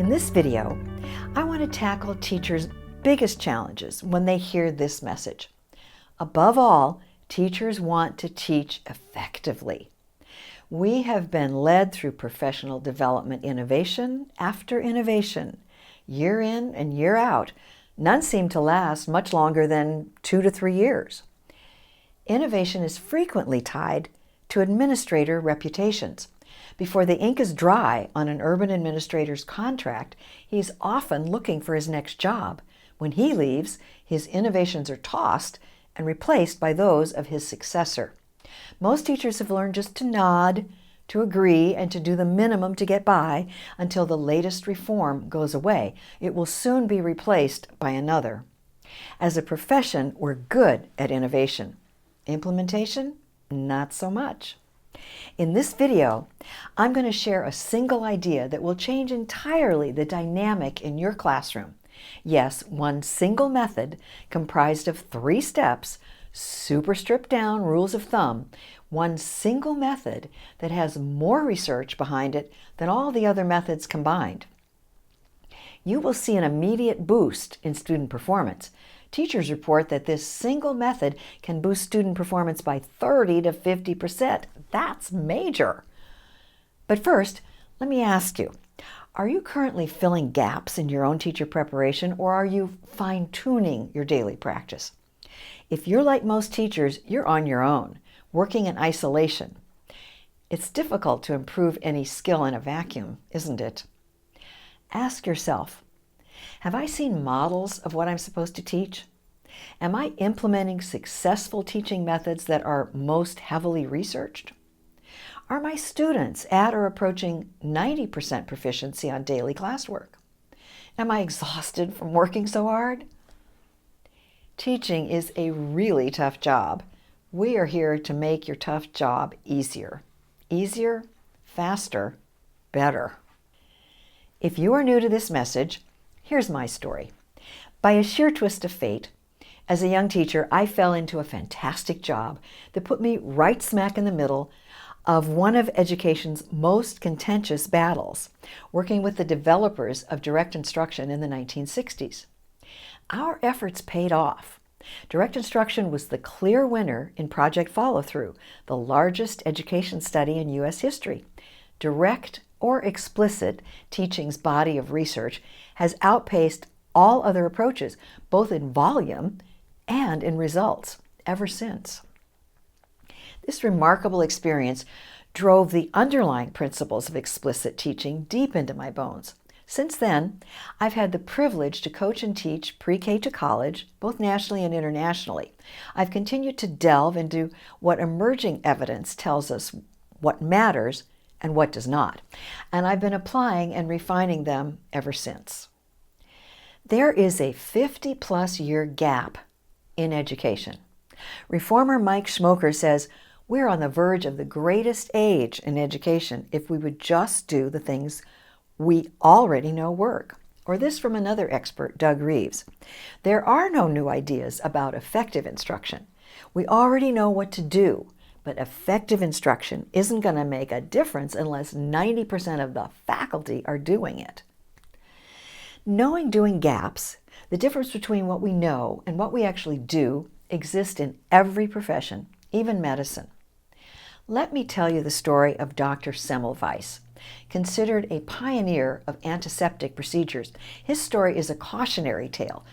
In this video, I want to tackle teachers' biggest challenges when they hear this message. Above all, teachers want to teach effectively. We have been led through professional development innovation after innovation, year in and year out. None seem to last much longer than 2 to 3 years. Innovation is frequently tied to administrator reputations. Before the ink is dry on an urban administrator's contract, he's often looking for his next job. When he leaves, his innovations are tossed and replaced by those of his successor. Most teachers have learned just to nod, to agree, and to do the minimum to get by until the latest reform goes away. It will soon be replaced by another. As a profession, we're good at innovation. Implementation, not so much. In this video, I'm going to share a single idea that will change entirely the dynamic in your classroom. Yes, one single method comprised of 3 steps, super stripped down rules of thumb, one single method that has more research behind it than all the other methods combined. You will see an immediate boost in student performance. Teachers report that this single method can boost student performance by 30 to 50%. That's major. But first, let me ask you, are you currently filling gaps in your own teacher preparation, or are you fine-tuning your daily practice? If you're like most teachers, you're on your own, working in isolation. It's difficult to improve any skill in a vacuum, isn't it? Ask yourself, have I seen models of what I'm supposed to teach? Am I implementing successful teaching methods that are most heavily researched? Are my students at or approaching 90% proficiency on daily classwork? Am I exhausted from working so hard? Teaching is a really tough job. We are here to make your tough job easier. Easier, faster, better. If you are new to this message, here's my story. By a sheer twist of fate, as a young teacher, I fell into a fantastic job that put me right smack in the middle of one of education's most contentious battles, working with the developers of direct instruction in the 1960s. Our efforts paid off. Direct instruction was the clear winner in Project Follow-Through, the largest education study in U.S. history. Direct or explicit teaching's body of research has outpaced all other approaches, both in volume and in results, ever since. This remarkable experience drove the underlying principles of explicit teaching deep into my bones. Since then, I've had the privilege to coach and teach pre-K to college, both nationally and internationally. I've continued to delve into what emerging evidence tells us what matters and what does not, and I've been applying and refining them ever since. There is a 50-plus year gap in education. Reformer Mike Schmoker says, we're on the verge of the greatest age in education if we would just do the things we already know work. Or this from another expert, Doug Reeves. There are no new ideas about effective instruction. We already know what to do, but effective instruction isn't going to make a difference unless 90% of the faculty are doing it. Knowing doing gaps, the difference between what we know and what we actually do, exists in every profession, even medicine. Let me tell you the story of Dr. Semmelweis, considered a pioneer of antiseptic procedures. His story is a cautionary tale,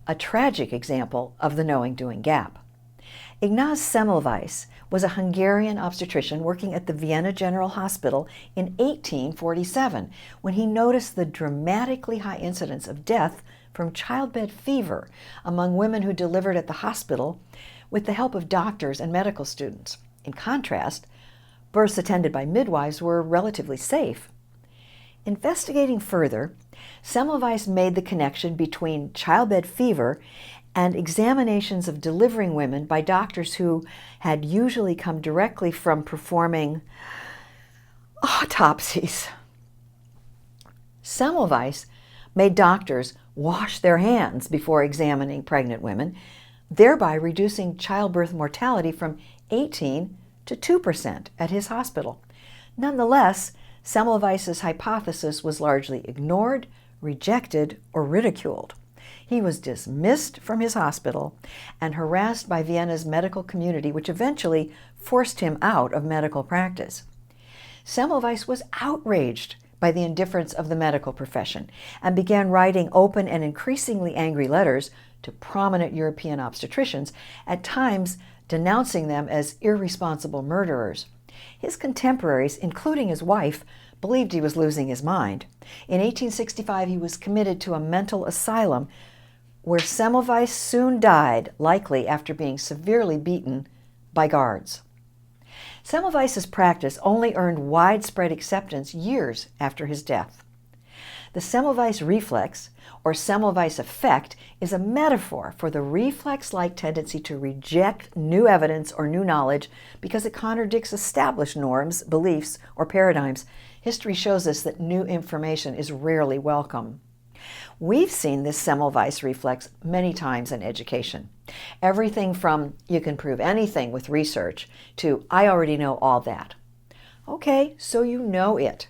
a tragic example of the knowing-doing gap. Ignaz Semmelweis was a Hungarian obstetrician working at the Vienna General Hospital in 1847 when he noticed the dramatically high incidence of death from childbed fever among women who delivered at the hospital with the help of doctors and medical students. In contrast, births attended by midwives were relatively safe. Investigating further, Semmelweis made the connection between childbed fever and examinations of delivering women by doctors who had usually come directly from performing autopsies. Semmelweis made doctors wash their hands before examining pregnant women, thereby reducing childbirth mortality from 18 to 2% at his hospital. Nonetheless, Semmelweis's hypothesis was largely ignored, rejected, or ridiculed. He was dismissed from his hospital and harassed by Vienna's medical community, which eventually forced him out of medical practice. Semmelweis was outraged by the indifference of the medical profession and began writing open and increasingly angry letters to prominent European obstetricians, at times denouncing them as irresponsible murderers. His contemporaries, including his wife, believed he was losing his mind. In 1865, he was committed to a mental asylum where Semmelweis soon died, likely after being severely beaten by guards. Semmelweis's practice only earned widespread acceptance years after his death. The Semmelweis reflex, or Semmelweis effect, is a metaphor for the reflex-like tendency to reject new evidence or new knowledge because it contradicts established norms, beliefs, or paradigms. History shows us that new information is rarely welcome. We've seen this Semmelweis reflex many times in education. Everything from "you can prove anything with research" to "I already know all that." Okay, so you know it,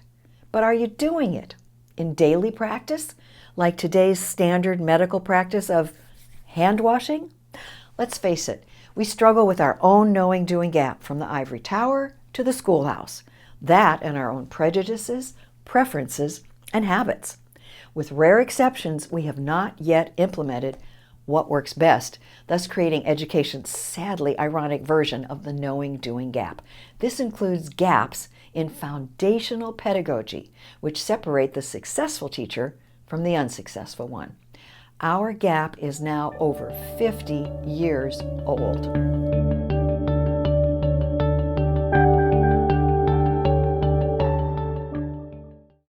but are you doing it in daily practice, like today's standard medical practice of hand washing? Let's face it, we struggle with our own knowing-doing gap from the ivory tower to the schoolhouse. That and our own prejudices, preferences, and habits. With rare exceptions, we have not yet implemented what works best, thus creating education's sadly ironic version of the knowing-doing gap. This includes gaps in foundational pedagogy, which separate the successful teacher from the unsuccessful one. Our gap is now over 50 years old.